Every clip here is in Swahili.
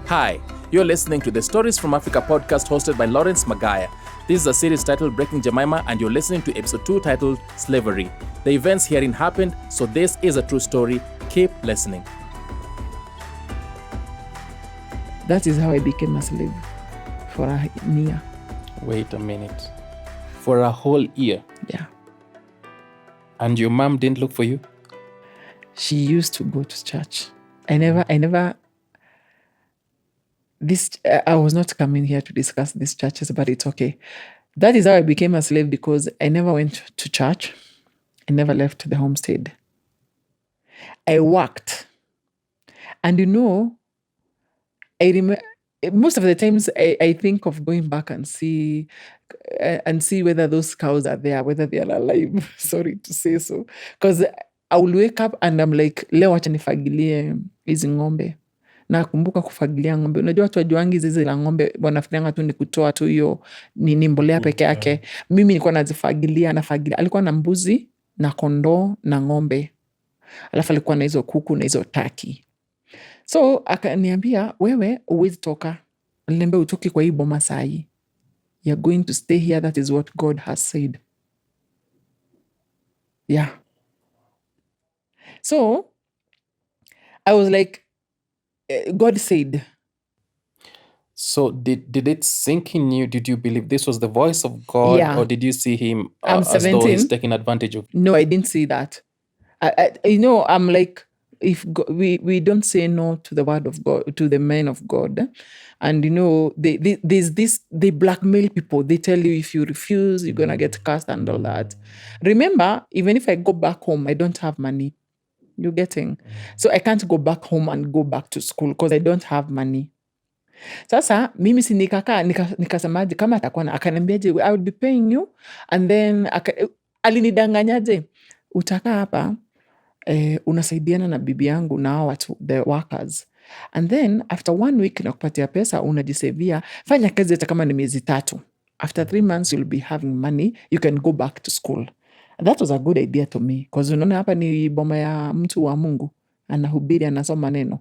Hi, you're listening to the Stories from Africa podcast hosted by Lawrence Magaya. This is a series titled Breaking Jemima, and you're listening to episode 2 titled Slavery. The events herein happened, so this is a true story. Keep listening. That is how I became a slave for a year. Wait a minute. For a whole year? Yeah. And your mom didn't look for you? She used to go to church. I was not coming here to discuss these churches, but it's okay. That is how I became a slave, because I never went to church. I never left the homestead. I worked. And I remember most of the times I think of going back and see whether those cows are there, whether they are alive. Sorry to say so. Because I will wake up and I'm like, leo wacha nifagilie hizi ng'ombe. Nakumbuka kufagilia ng'ombe. Unajua watu wajuangi zizi la ng'ombe wanafikirianga tu ni kutoa tu hiyo ni mbolea peke yake. Mimi nilikuwa nazifagilia. Alikuwa na mbuzi na kondoo na ng'ombe. Alafu alikuwa na hizo kuku na hizo taki. So akaniambia, wewe huwezi toka. Aliniambia utoki kwa hii boma sahi. You're going to stay here. That is what God has said. Yeah. So I was like, God said. So did it sink in you? Did you believe this was the voice of God? Yeah. Or did you see him I'm as though 17. he's taking advantage of? No, I didn't see that. I'm like, if God, we don't say no to the word of God, to the men of God. And they blackmail people. They tell you if you refuse, you're going to get cast and all that. Remember, even if I go back home, I don't have money. You're getting? So I can't go back home and go back to school because I don't have money. Sasa, mimi si nikasemaje kama atakuwa akaniambiaje, I will be paying you. And then, alinidanganyaje, utaka hapa, unasaidiana na bibi yangu na watu, the workers. And then, after 1 week nakupatia pesa, unajisevia, fanya kazi hata kama ni miezi 3. After 3 months, you'll be having money, you can go back to school. That was a good idea to me. Because unaona hapa ni boma ya mtu wa Mungu. Anahubiri, anasoma neno.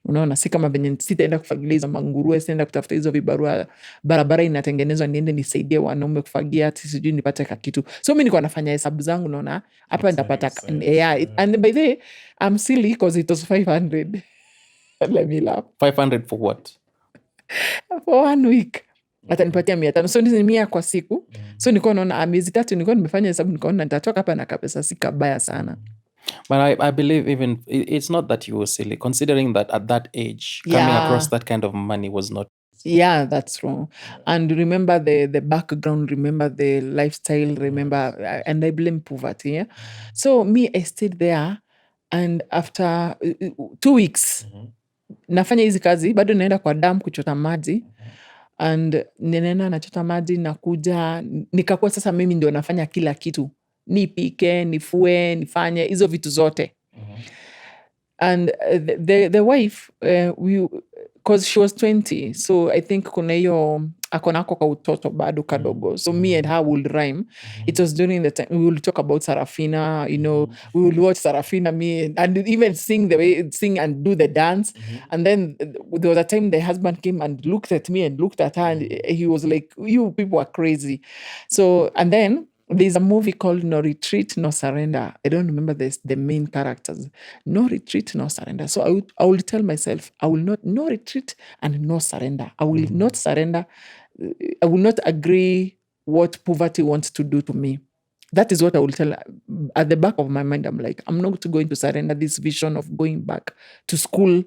Unaona, si kama venye sitaenda kufagilia hizo manguruwe, sitaenda kutafuta hizo vibarua, barabara inatengenezwa niende nisaidie wanaume kufagia, ati sijui nipate kitu. So mimi nilikuwa nafanya hesabu zangu, naona hapa nitapata. Yeah, and by the way, I'm silly because it was 500. Let me laugh. 500 for what? For 1 week. Atanipatia 500. So ni 100 kwa siku. So nilikuwa naona miezi 3 nilikuwa nimefanya hesabu, nikaona nitatoka hapa na kapesa si kabaya sana. But I believe even it's not that you were silly, considering that at that age, coming across that kind of money was not. Yeah, that's wrong. And remember the background, remember the lifestyle, remember, and I blame poverty. Yeah? So me, I stayed there, and after 2 weeks, nafanya hizi kazi, bado naenda kwa dam kuchota maji, and ninaenda nachota maji, nakuja, nikakuwa sasa mimi ndio nafanya kila kitu. Nipike, nifue, nifanye hizo vitu zote. And the wife, because she was 20, so I think kuna hiyo akonako ka utoto bado kadogo. So me and her will rhyme. It was during the time we will talk about Sarafina, we will watch Sarafina, and even sing and do the dance. And then there was a time the husband came and looked at me and looked at her, and he was like, you people are crazy. So, and then there's a movie called No Retreat, No Surrender. I don't remember the main characters. No retreat, no surrender. So I will tell myself, I will not, no retreat and no surrender. I will not surrender. I will not agree what poverty wants to do to me. That is what I will tell. At the back of my mind, I'm like, I'm not going to surrender this vision of going back to school,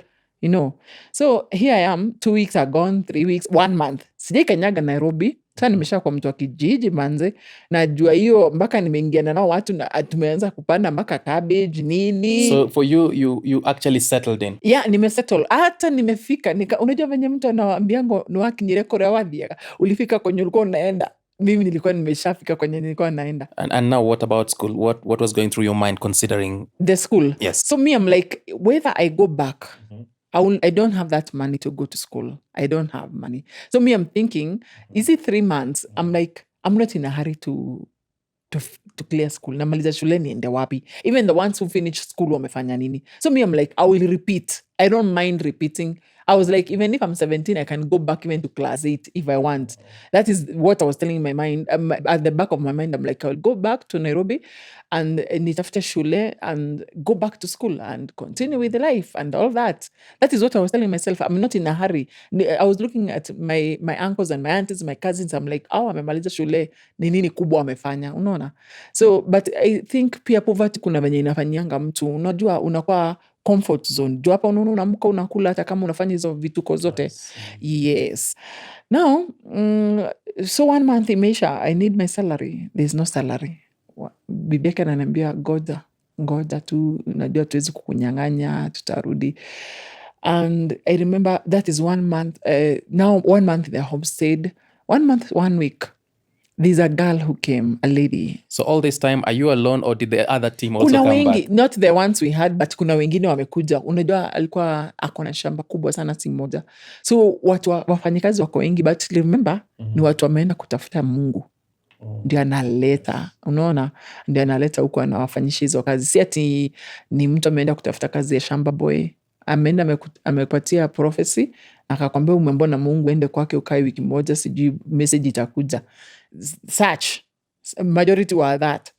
So here I am, 2 weeks are gone, 3 weeks, 1 month. Sijai kanyaga Nairobi. Sasa nimesha kwa mtu wa kijiji manze. Najua hiyo mpaka nimeingiana nao watu na tumeanza kupanda mpaka cabbage nini. So for you actually settled in? Yeah, nimesettle. Hata nimefika. Unajua venye mtu anawaambiango ni wakinyireko rewadhiaga. Ulifika kwenye ulikuwa unaenda. Mimi nilikuwa nimeshafika kwenye nilikuwa naenda. And now what about school? What was going through your mind considering the school? Yes. So me, I'm like, whether I go back, I don't have that money to go to school. I don't have money. So me, I'm thinking, is it 3 months? I'm like, I'm not in a hurry to clear school. Namaliza shule niende wapi? Even the ones who finish school wamefanya nini? So me, I'm like, I will repeat. I don't mind repeating. I was like, even if I'm 17, I can go back even to class 8 if I want. That is what I was telling in my mind. At the back of my mind, I'm like, I'll go back to Nairobi and nitafute shule and go back to school and continue with the life and all that. That is what I was telling myself. I'm not in a hurry. I was looking at my uncles and my aunties, my cousins. I'm like, wamemaliza shule, ni nini kubwa wamefanya, unaona? So, but I think pia poverty kuna venye inafanyanga mtu, unajua unakuwa comfort zone. Juu hapa unaona unaamka unakula hata kama unafanya hizo vituko zote. Yes. Now, so 1 month imeisha, I need my salary. There's no salary. Bibi yake ananiambia ngoja tu, unajua tuwezi kukunyang'anya, tutarudi. And I remember that is 1 month. Now 1 month they're homestead. 1 month, 1 week. There's a girl who came, a lady. So all this time, are you alone or did the other team also Kuna come wengi, back? not the ones we had, but kuna wengine wamekuja. Unajua alikuwa akona shamba kubwa sana, si moja. So watu wafanyikazi wako wengi, but remember, ni watu wameenda kutafuta Mungu. Ndio analeta, unaona? Ndio analeta huko anawafanyisha hizo kazi. Si ati ni mtu ameenda kutafuta kazi ya shamba boy. Ameenda amepatia prophecy, akakwambia umembona Mungu, ende kwake ukae wiki moja, sijui message itakuja. Such majority were that.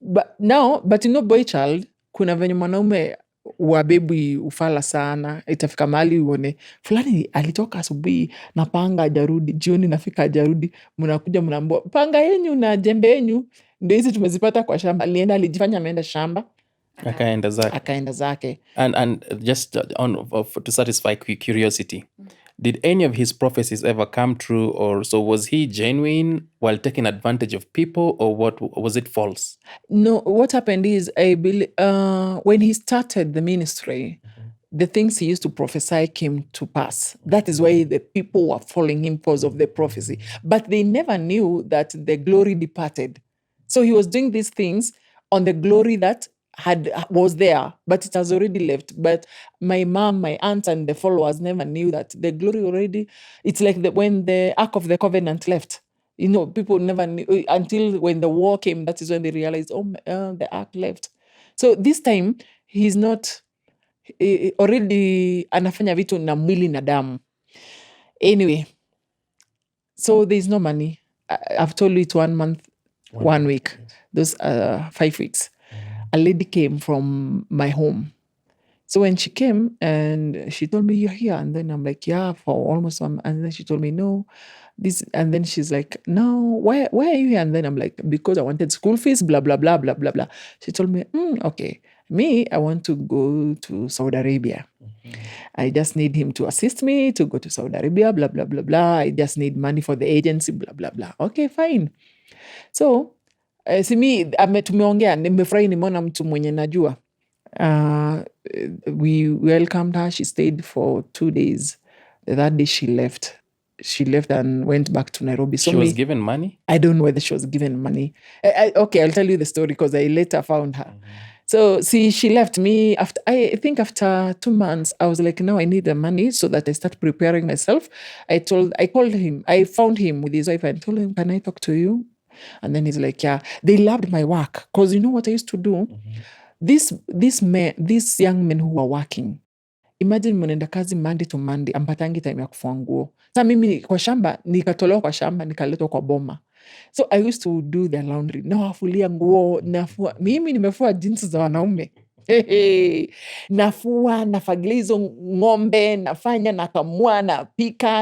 But you know, boy child, kuna venye mwanaume wabebi ufala sana, itafika mahali uone fulani alitoka asubuhi na panga hajarudi, jioni nafika hajarudi, mnakuja mnaambia panga yenyu na jembe yenyu ndio hizi tumezipata kwa shamba. Alienda, alijifanya ameenda shamba, akaenda zake. And just to satisfy curiosity, did any of his prophecies ever come true, or so was he genuine while taking advantage of people, or what was it false? No, what happened is, I believe, when he started the ministry, the things he used to prophesy came to pass. That is why the people were following him because of the prophecy. But they never knew that the glory departed. So he was doing these things on the glory that was there, but it has already left. But my mom, my aunt, and the followers never knew that the glory already. It's like when the Ark of the Covenant left. You know, people never knew until when the war came. That is when they realized, the Ark left. So this time he's not already anafanya vitu na mwili na damu. Anyway, so there's no money. I've told you it's 1 month, 1 week. Those 5 weeks. A lady came from my home. So when she came and she told me, you're here. And then I'm like, yeah, for almost 1 month. And then she told me, no, this. And then she's like, no, why are you here? And then I'm like, because I wanted school fees, blah, blah, blah, blah, blah, blah. She told me, okay. Me, I want to go to Saudi Arabia. I just need him to assist me to go to Saudi Arabia, blah, blah, blah, blah. I just need money for the agency, blah, blah, blah. Okay, fine. So, simi tumeongea, nimefurahi nimeona mtu mwenye najua. We welcomed her. She stayed for 2 days. That day she left. She left and went back to Nairobi. So she was given money? I don't know whether she was given money. Okay, I'll tell you the story because I later found her. So see, she left me after, I think after 2 months, I was like, no, I need the money so that I start preparing myself. I called him, I found him with his wife and told him, can I talk to you? And then he's like, yeah. They loved my work because you know what I used to do? These young men who were working, imagine mnaenda kazi Monday to Monday, ampatangi time ya kufua nguo. Sasa mimi kwa shamba, nikatolewa kwa shamba, nikaletwa kwa boma. So I used to do their laundry. Nawafulia nguo, mimi nimefua jeans za wanaume. Nafua, nafagilia hizo ng'ombe, nafanya, nakamua, napika,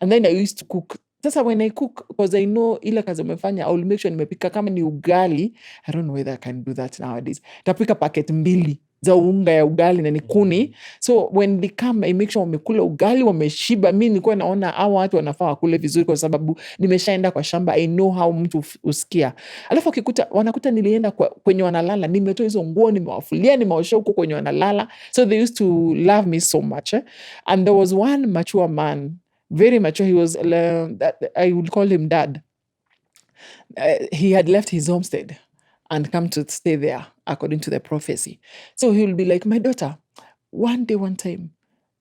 and then I used to cook. Sasa when I cook, because I know ile kazi umefanya, I will make sure nimepika kama ni ugali. I don't know whether I can do that nowadays. Tapika packet 2 za unga ya ugali na nikuni. So when they come, I make sure wamekula ugali, wameshiba. Mimi nilikuwa naona hao watu wanafaa wakule vizuri kwa sababu nimeshaenda kwa shamba. I know how mtu usikia. Alafu wanakuta nilienda kwenye wanalala, nimetoa hizo nguo, nimewafulia, nimeosha huko kwenye wanalala. So they used to love me so much. And there was one mature man, very mature. He was, I would call him dad. He had left his homestead and come to stay there according to the prophecy. So he will be like, my daughter, one day, one time,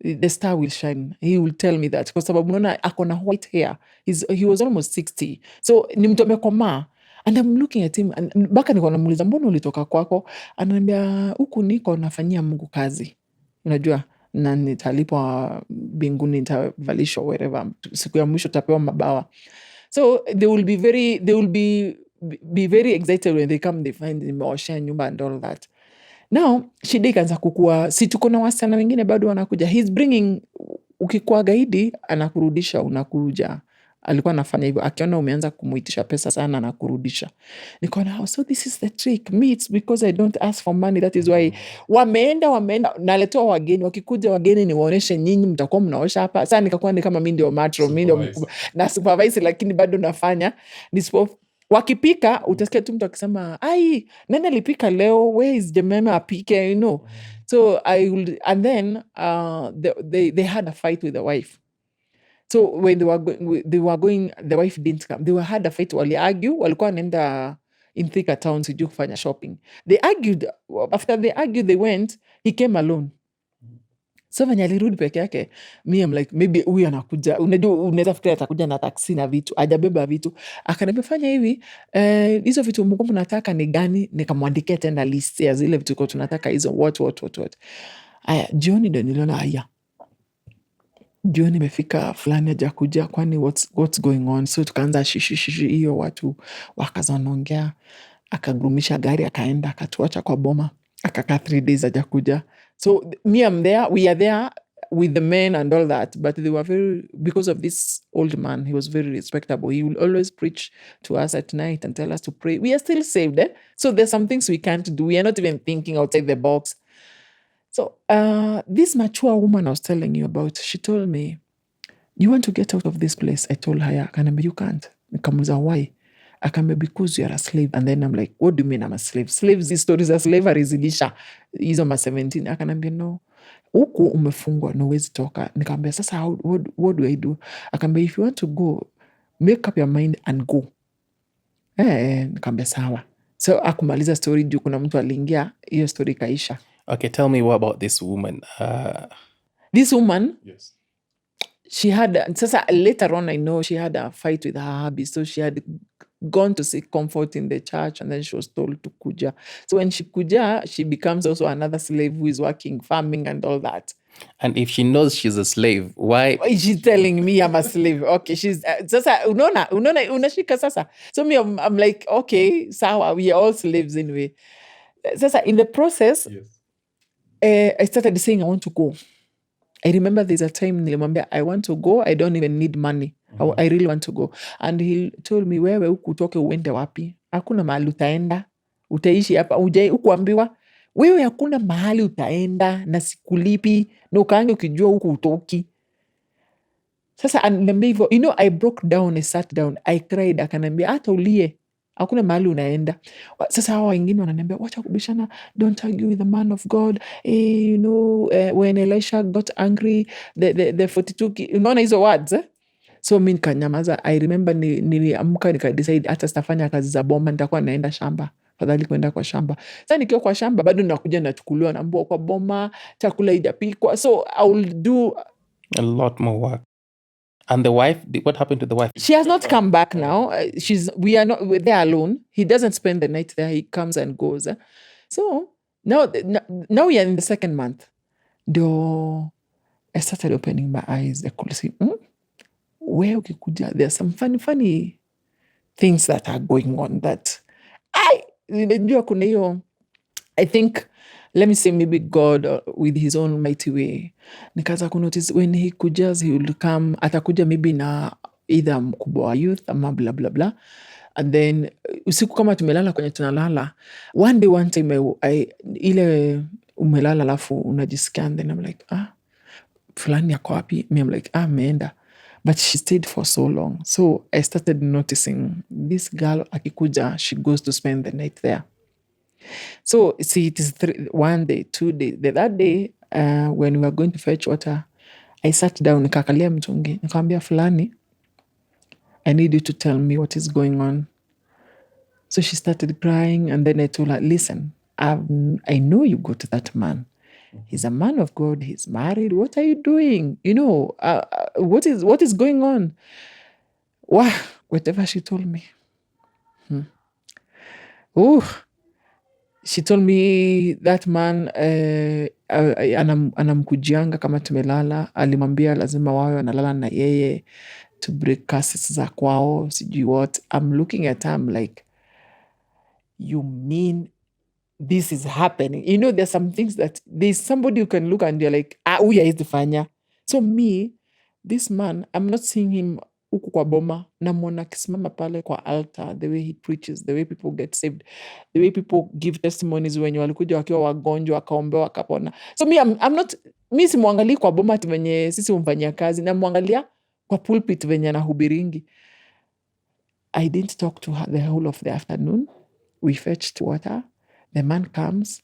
the star will shine. He will tell me that. Kwa sababu mnaona akona white hair. He was almost 60. So ni mtu amekomaa. And I'm looking at him. And baka niko namuuliza, mbona ulitoka kwako? Ananiambia, huku niko nafanyia Mungu kazi. Unajua? na nitalipwa mbinguni, nitavalishwa wherever, siku ya mwisho tapewa mabawa. So they will be very excited when they come, they find nimeoshea nyumba and all that. Now shida ikaanza kukua, si tuko na wasichana wengine bado wanakuja, he's bringing, ukikuwa gaidi anakurudisha, unakuja. Alikuwa anafanya hivyo, akiona umeanza kumuitisha pesa sana anakurudisha. Nikaona, so this is the trick. Me, it's because I don't ask for money, that is why. Wameenda naletewa wageni, wakikuja wageni niwaoneshe nyinyi mtakuwa mnaosha hapa. Sasa nikakuwa ni kama mimi ndio matron, mimi ndio mkubwa na supervise, lakini bado nafanya. Wakipika utasikia tu mtu akisema, ai, nani alipika leo? Where is Jemima apike? You know. So and then they had a fight with the wife. So when they were going, the wife didn't come. They had a fight, wali argue, walikuwa wanaenda in Thika town sijui kufanya shopping. They argued. After they argued, they went, he came alone. So venye alirudi peke yake, me I'm like, maybe huyu anakuja, unaweza fikiria atakuja na taksi na vitu, hajabeba vitu. Akaniambia fanya hivi, hizo vitu mko mnataka ni gani? Nikamwandikia tena list ya zile vitu kwa tunataka hizo, what. Aya, jioni ndio niliona haya. Jioni imefika, fulani hajakuja, kwani what's going on? So tukaanza shishi hiyo, watu wakaanza wanaongea, akagurumisha gari akaenda akatuacha kwa boma, akakaa 3 days hajakuja. So me we are there with the men and all that, but they were very, because of this old man, he was very respectable. He will always preach to us at night and tell us to pray. We are still saved, eh? So there's some things we can't do. We are not even thinking outside the box. So this mature woman I was telling you about, she told me, you want to get out of this place? I told her, you can't. Nikamuuliza, why? Akaniambia, because you are a slave. And then I'm like, what do you mean I'm a slave? Slaves, these stories are slavery zilisha. Hizo ma 17. Akaniambia, no. Huku umefungwa, no huwezi toka. Nikamwambia, sasa what do I do? Akaniambia, if you want to go, make up your mind and go. Nikamwambia, sawa. So akumaliza story juu kuna mtu aliingia, hiyo story kaisha. Okay, tell me what about this woman? This woman? Yes. She had, sasa later on I know she had a fight with her hubby. So she had gone to seek comfort in the church and then she was told to kuja. So when she kuja, she becomes also another slave who is working, farming and all that. And if she knows she's a slave, why is she telling me I'm a slave? Okay, she's sasa unashika sasa. So me I'm like, okay, sawa, we are all slaves anyway. Sasa in the process, yes. I started saying I want to go. I remember there's a time nilimwambia I want to go, I don't even need money. Mm-hmm. I really want to go. And he told me, wewe huku utoke uende wapi? Hakuna mahali utaenda. Utaishi hapa. Ukuambiwa, wewe hakuna mahali utaenda na sikulipi na ukaange ukijua huku utoki. Sasa ananiambia hivyo, I broke down, I sat down, I cried. Akaniambia hata ulie, hakuna mahali unaenda. Sasa hawa wengine wananiambia, wacha kubishana, don't argue with the man of God. When Elisha got angry, the 42, unaona hizo words, eh? So mi nikanyamaza. I remember niliamka nikadecide hata sitafanya kazi za boma, nitakuwa naenda shamba. Fadhali kwenda kwa shamba. Sasa nikiwa kwa shamba bado nakuja nachukuliwa na mbwa kwa boma, chakula haijapikwa. So I will do a lot more work. And the wife, what happened to the wife? She has not come back now. We're there alone. He doesn't spend the night there. He comes and goes. So now we are in the second month. Though I started opening my eyes. I could see, where ukikuja, there's some funny things that are going on that I think, let me say maybe God with his own mighty way. Nikaanza kunotice when he kujas, he will come, atakuja maybe na either mkubwa wa youth ama blah blah blah. And then usiku kama tumelala kwenye tunalala, one time ile umelala alafu unajisikia, and then I'm like, fulani yako wapi? Me I'm like, ameenda. But she stayed for so long. So I started noticing this girl akikuja, she goes to spend the night there. So see, it is 1 day, 2 days. That day, when we were going to fetch water, I sat down, nikakalia mtungi, nikamwambia fulani, I need you to tell me what is going on. So she started crying, and then I told her, listen, I know you go to that man. He's a man of God. He's married. What are you doing? What is going on? Whatever she told me. she told me that man anamkujianga kama tumelala, alimwambia lazima wawe wanalala na yeye to break curses za kwao, sijui what. I'm looking at her, I'm like, you mean this is happening? You know, there's some things that there's somebody you can look and you're like, huyu hawezi fanya. So me, this man, I'm not seeing him huku kwa boma, namwona akisimama pale kwa altar, the way he preaches, the way people get saved, the way people give testimonies wenye walikuja wakiwa wagonjwa wakaombewa wakapona. So me, I'm not, mi simwangalii kwa boma ati venye sisi humfanyia kazi, namwangalia kwa pulpit venye anahubiringi. I didn't talk to her the whole of the afternoon. We fetched water. The man comes.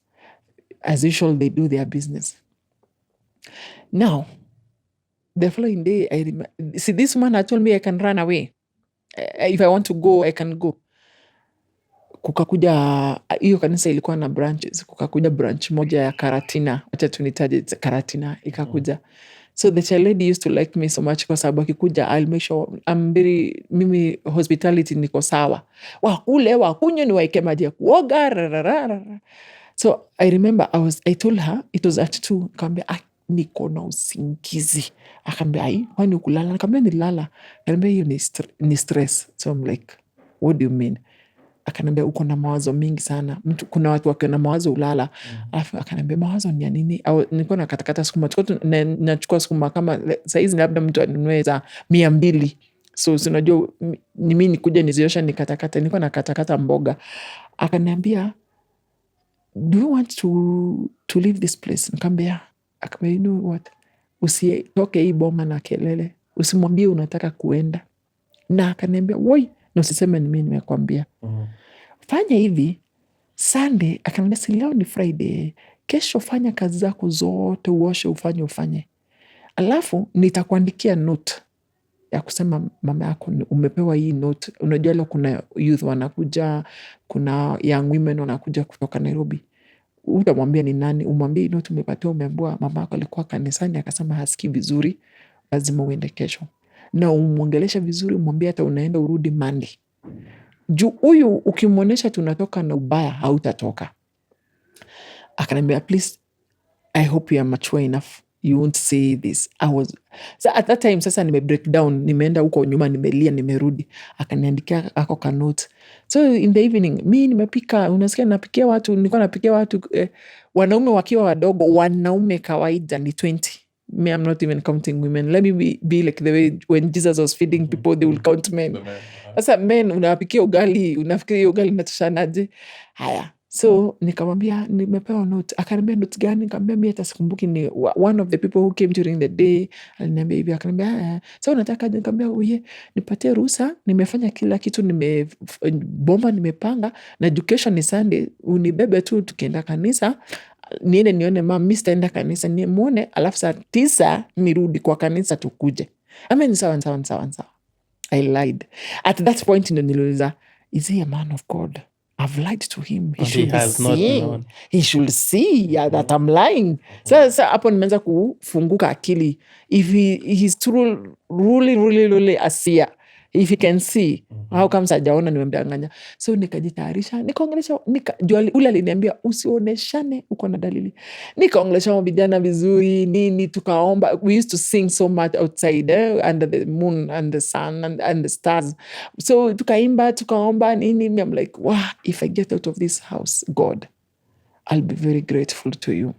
As usual, they do their business. Now, the following day, I remember, see, this man had told me I can run away. If I want to go, I can go. Kukakuja, hiyo kanisa ilikuwa na branches. Kukakuja branch moja ya Karatina. Acha tunitaje Karatina. Ikakuja. So the child lady used to like me so much kwa sababu akikuja, I'll make sure mimi hospitality niko sawa. Wakule, wakunywe ni waike maji ya kuoga. So I remember I told her, it was at 2, nikamwambia niko na usingizi. Akaniambia kwani ukulala? Nikamwambia nilala. Akaniambia hiyo ni stress. So I'm like, what do you mean? Akaniambia uko na mawazo mingi sana. Kuna watu wakiwa na mawazo ulala. Alafu akaniambia mawazo ni ya nini? Au nilikuwa nakatakata sukuma. Nachukua sukuma kama saizi labda mtu anunue za 200. So unajua ni mimi nikuja niziosha nikatakata. Nilikuwa nakatakata mboga. Akaniambia, do you want to leave this place? Nikamwambia, you know what? Usitoke hii boma na kelele. Usimwambie unataka kuenda. Na akaniambia, woi, na usiseme ni mimi nimekwambia. Fanya hivi, Sunday, akaniambia si leo ni Friday. Kesho fanya kazi zako zote, uoshe, ufanye. Alafu nitakuandikia note ya kusema mama yako umepewa hii note. Unajua leo kuna youth wanakuja, kuna young women wanakuja kutoka Nairobi. Utamwambia ni nani? Umwambie hii note umepatiwa, umeambiwa mama yako alikuwa kanisani akasema hasikii vizuri, lazima uende kesho. Na umwongelesha vizuri, umwambie hata unaenda urudi Monday. Juu huyu ukimwonesha tunatoka na ubaya hautatoka. Akaniambia, please, I hope you are mature enough. You won't say this. So at that time, sasa nime break down, nimeenda huko nyuma, nimelia, nimerudi. Akaniandikia ako ka note. So in the evening, mi nimepika, unasikia napikia watu, nilikuwa napikia watu, wanaume wakiwa wadogo, wanaume kawaida ni 20. Me, I'm not even counting women. Let me be like the way when Jesus was feeding people, they will count men. Sasa men, unapikia ugali, unafikiria ugali natoshanaje? Haya. So nikamwambia nimepewa note. Akaniambia note gani? Nikamwambia mimi hata sikumbuki, ni one of the people who came during the day. Aliniambia hivi, akaniambia so unataka? Nikamwambia uye nipatie ruhusa, nimefanya kila kitu, bomba nimepanga, na education ni Sunday, unibebe tu tukienda kanisa, niende nione mama, mimi sitaenda kanisa, nimuone, alafu saa 9 nirudi kwa kanisa tukuje. Ni sawa. I lied. At that point ndo niliuliza, is he a man of God? I've lied to him. He should see that I'm lying. Sasa hapo nimeanza kufunguka akili. If he's really a seer, if he can see, how comes hajaona nimemdanganya? So nikajitayarisha, nikaongelesha, ule aliniambia usioneshane uko na dalili. Nikaongelesha vijana vizuri, nini, tukaomba. We used to sing so much outside, under the moon and the sun and the stars. So tukaimba, tukaomba, nini. I'm like, wow, if I get out of this house, God, I'll be very grateful to you.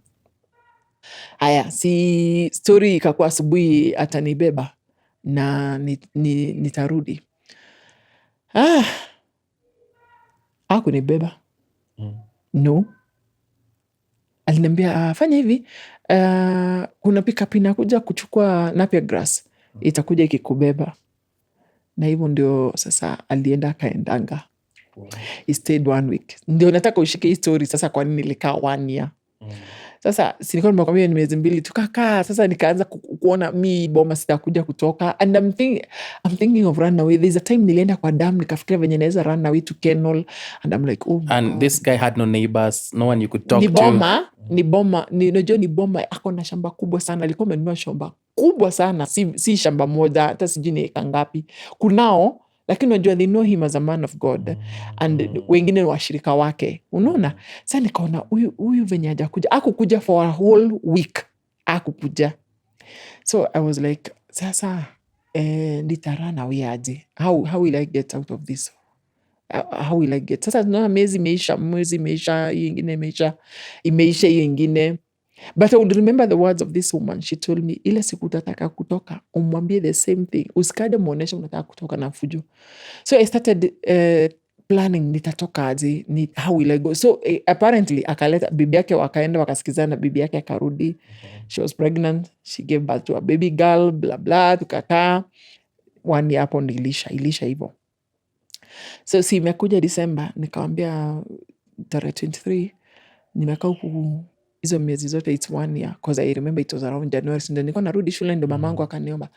Haya, si story ikakuwa asubuhi atanibeba na nitarudi. Hakunibeba. No. Aliniambia fanya hivi, kuna pick-up inakuja kuchukua Napier grass, itakuja ikikubeba. Na hivyo ndio sasa alienda akaendanga. He stayed 1 week. Ndio nataka ushike hii story sasa, kwa nini nilikaa 1 year. Sasa silikuwa nimekwambia ni miezi 2 tukakaa. Sasa nikaanza kuona mi boma sitakuja kutoka, and I'm thinking of run away. There's a time nilienda kwa dam, nikafikiria venye naweza run away to Kenol, and I'm like, oh and God. This guy had no neighbors, no one you could talk to. Unajua ni boma, ako na shamba kubwa sana. Alikuwa amenunua shamba kubwa sana, si shamba moja, hata sijui ni eka ngapi. Kunao lakini unajua they know him as a man of God and wengine washirika wake, unaona. Sasa nikaona huyu venye hajakuja, akukuja for a whole week, akukuja. So I was like, sasa nitarana wiaje, how will I get out of this, how will I get. Sasa tunaona mwezi imeisha, hiyo ingine imeisha hiyo ingine. But I would remember the words of this woman. She told me, ile siku utataka kutoka umwambie the same thing, usikade muonesha unataka kutoka na fujo. So I started planning, nitatoka aje, how will I go. So apparently akaleta bibi yake, wakaenda wakasikizana, bibi yake akarudi. She was pregnant, she gave birth to a baby girl, blah blah, tukakaa 1 year hapo, ilisha hivyo. So si imekuja December, nikawambia tarehe 23 nimekaa huku hizo miezi zote, it's 1 year, because I remember it was around January. Ndio nilikuwa narudi shule, ndio mamangu akaniomba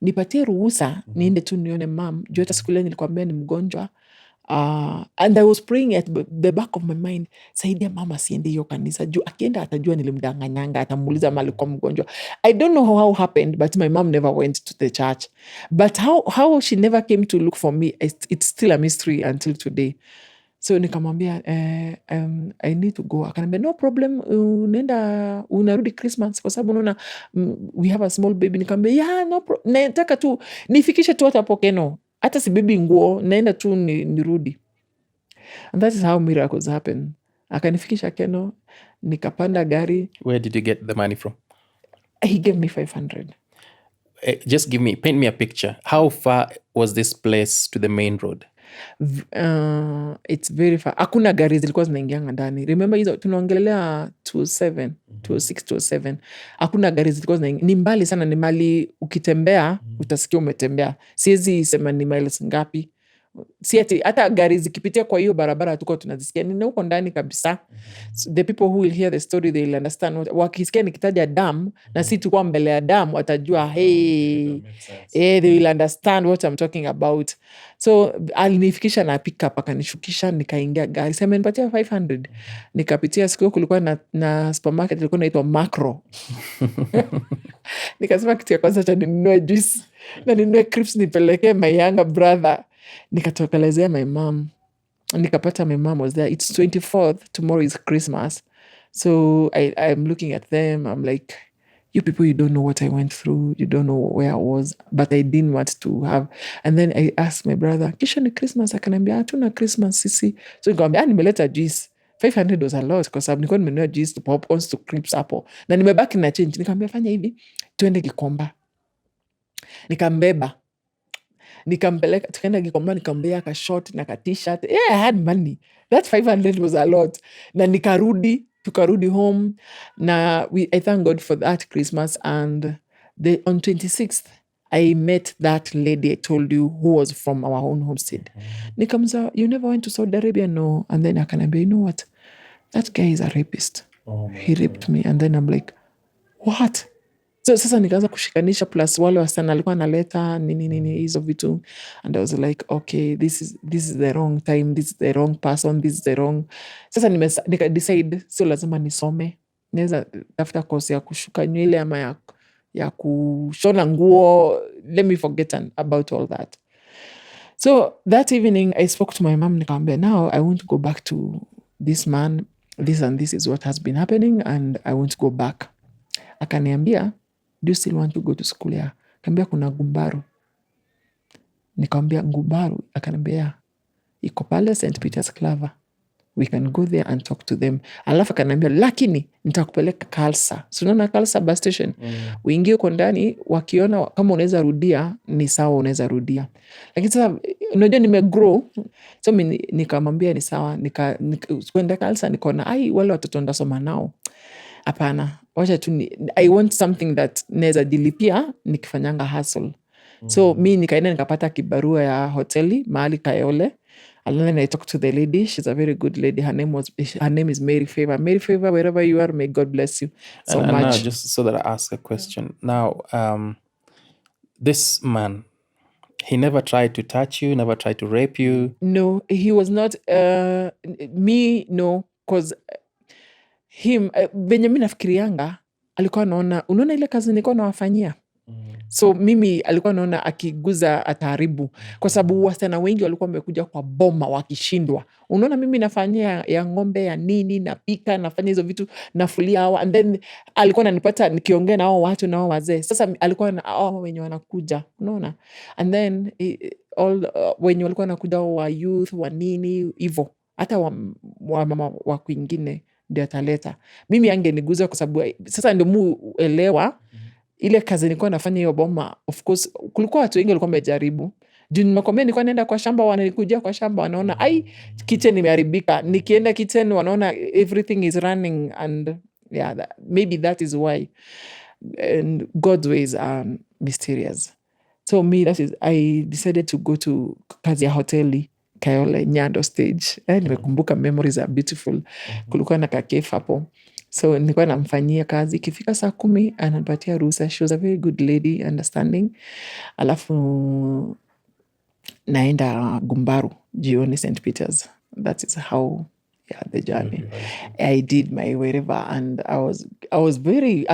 nipatie ruhusa niende tu nione mam, juu hata siku ile nilikwambia ni mgonjwa. And I was praying at the back of my mind, saidia mama siende hiyo kanisa, juu akienda atajua nilimdanganyanga, atamuuliza mali kwa mgonjwa. I don't know how happened, but my mom never went to the church. But how she never came to look for me, it's still a mystery until today. So nikamwambia I need to go. Akaniambia no problem, unarudi Christmas kwa sababu unaona we have a small baby. Nikamwambia yeah, no problem, nataka tu nifikishe tu hata Pokeno, hata si baby nguo, naenda tu nirudi. And that is how miracles happen. Akanifikisha Keno, nikapanda gari. Where did you get the money from? He gave me 500. Just paint me a picture. How far was this place to the main road? It's very far. Hakuna gari zilikuwa zinaingianga ndani. Remember hizo tunaongelea 27, 26, 27. Hakuna gari zilikuwa zinaingia. Ni mbali sana, ni mali ukitembea utasikia umetembea. Siwezi sema ni miles ngapi. Si ati hata gari zikipitia kwa hiyo barabara tuko tunazisikia. Ni huko ndani kabisa. So the people who will hear the story they will understand. Wakisikia nikitaja dam na si tuko mbele ya dam, watajua they will understand what I'm talking about. So alinifikisha na pick up, akanishukisha, nikaingia gari. Sema nipatia 500. Nikapitia siku kulikuwa na supermarket ilikuwa inaitwa Macro. Nikasema kitu ya kwanza cha ninunue juice na ninunue crisps nipelekee my younger brother. Nikatokelezea my mom. Nikapata my mom was there. It's 24th, tomorrow is Christmas. So I'm looking at them. I'm like, you people, you don't know what I went through. You don't know where I was. But I didn't want to have. And then I asked my brother, kisha ni Christmas? Akaniambia, hatuna Christmas sisi. So nikamwambia, nimeleta juice. 500 was a lot kwa sababu nilikuwa nimenunua juice to popcorns to crisps hapo. Na nimebaki na change. Nikamwambia, fanya hivi, tuende Gikomba. Nikambeba. Nikampeleka, tukaenda Gikomba, nikambea ka short na ka t-shirt. Yeah, I had money. That 500 was a lot. Na tukarudi home. Na I thank God for that Christmas. And on 26th, I met that lady I told you who was from our own homestead. Nikamza, you never went to Saudi Arabia? No. And then akanambia, you know what? That guy is a rapist. He raped me. And then I'm like, what? So sasa nikaanza kushikanisha plus wale wasichana alikuwa analeta nini hizo vitu, and I was like, okay, this is the wrong time, this is the wrong person, this is the wrong. Sasa nika decide sio lazima nisome, naweza tafuta course ya kushuka nywele ama ya kushona nguo. Let me forget about all that. So that evening I spoke to my mom, nikamwambia, now I want to go back to this man, this and this is what has been happening and I want to go back. Akaniambia, do you still want to go to school? Yeah. Akaniambia kuna Gumbaru. Nikamwambia Gumbaru? Akaniambia iko pale St. Peter's Claver. We can go there and talk to them. Alafu akaniambia lakini nitakupeleka Kalsa. So unaona Kalsa bus station. Uingie huko ndani, wakiona kama unaweza rudia ni sawa, unaweza rudia. Lakini sasa unajua nimegrow. So nikamwambia ni sawa, kwenda Kalsa nikaona wale watoto ndasoma nao. Hapana, wacha tu I want something that naweza dilipia nikifanyanga hustle. So mi nikaenda nikapata kibarua ya hoteli mahali Kayole. And then I talked to the lady. She's a very good lady. Her name is Mary Favor. Mary Favor, wherever you are, may God bless you so much. Now, just so that I ask a question. Now, this man, he never tried to touch you, never tried to rape you? No, he was not. Me, no, because him venye mi nafikirianga alikuwa unaona ile kazi nilikuwa nawafanyia So mimi alikuwa naona akiguza ataharibu, kwa sababu wasichana wengi walikuwa wamekuja kwa boma wakishindwa. Unaona mimi nafanyia ya ng'ombe ya nini, napika, nafanya hizo vitu, nafulia hawa, and then alikuwa ananipata nikiongea na hao watu na hao wazee. Sasa alikuwa na hao wenye wanakuja, unaona, and then wenye walikuwa wanakuja wa youth wa nini hivyo, hata wa mama wa kwingine ndio ataleta. Mimi angeniguza kwa sababu sasa ndio muelewa ile kazi nilikuwa nafanya hiyo boma. Of course kulikuwa watu wengi walikuwa wamejaribu. Juu nimekwambia nilikuwa naenda kwa shamba, wananikujia kwa shamba, wanaona kitchen imeharibika. Nikienda kitchen wanaona everything is running, and yeah, maybe that is why. And God's ways are mysterious. So I decided to go to kazi ya hoteli Kayole Nyando stage. Nimekumbuka memories are beautiful. Kulikuwa na kakefu hapo. So nilikuwa namfanyia kazi, ikifika saa 10 ananipatia ruhusa. She was a very good lady, understanding. Alafu naenda Gumbaru jioni St. Peter's. That is how the journey. I did my wherever, and I was very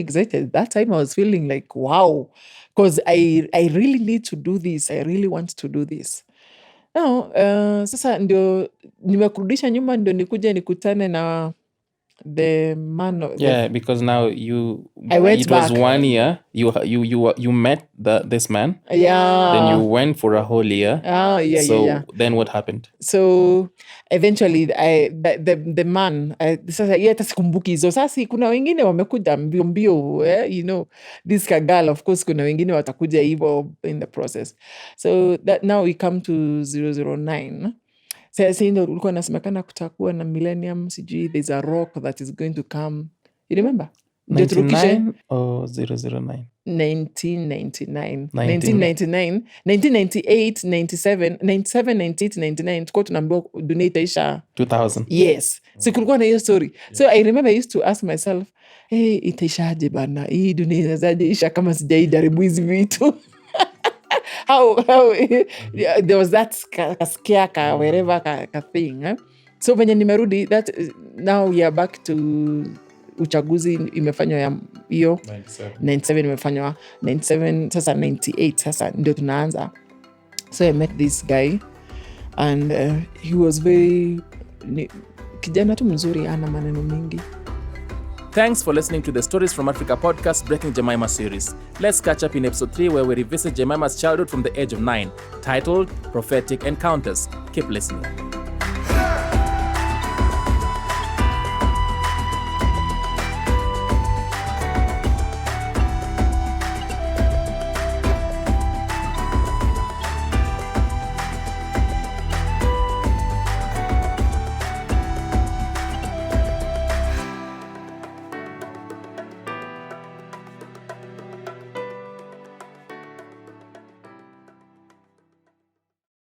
excited. That time I was feeling like wow, because I really need to do this. I really want to do this. Now, sasa ndio nimekurudisha nyuma, ndio nikutane na the man because now I went it was back. 1 year you met this man, then you went for a whole year. Then what happened? So eventually the man sasa yeye hata sikumbuki hizo. Sasa kuna wengine wamekuja mbio this girl, of course kuna wengine watakuja hivyo in the process. So that now we come to 009. Sasa ndio ulikuwa nasemekana kutakuwa na millennium, sijui there's a rock that is going to come. You remember? 99 or 009? 1999, 1998, 97, 98, 99. Tuko tunaambiwa dunia itaisha 2000. Yes. So kulikuwa na hiyo story. So I remember I used to ask myself, itaishaje bana? Hii dunia inazaje isha kama sijaijaribu hizi vitu? How there was that scare wherever ka thing. So venye nimerudi, that now we are back to uchaguzi imefanywa ya hiyo 97 imefanywa 97, sasa 98 sasa ndio tunaanza. So I met this guy, and he was very kijana tu mzuri, ana maneno mingi. Thanks for listening to the Stories from Africa podcast Breaking Jemima series. Let's catch up in episode 3, where we revisit Jemima's childhood from the age of 9, titled Prophetic Encounters. Keep listening.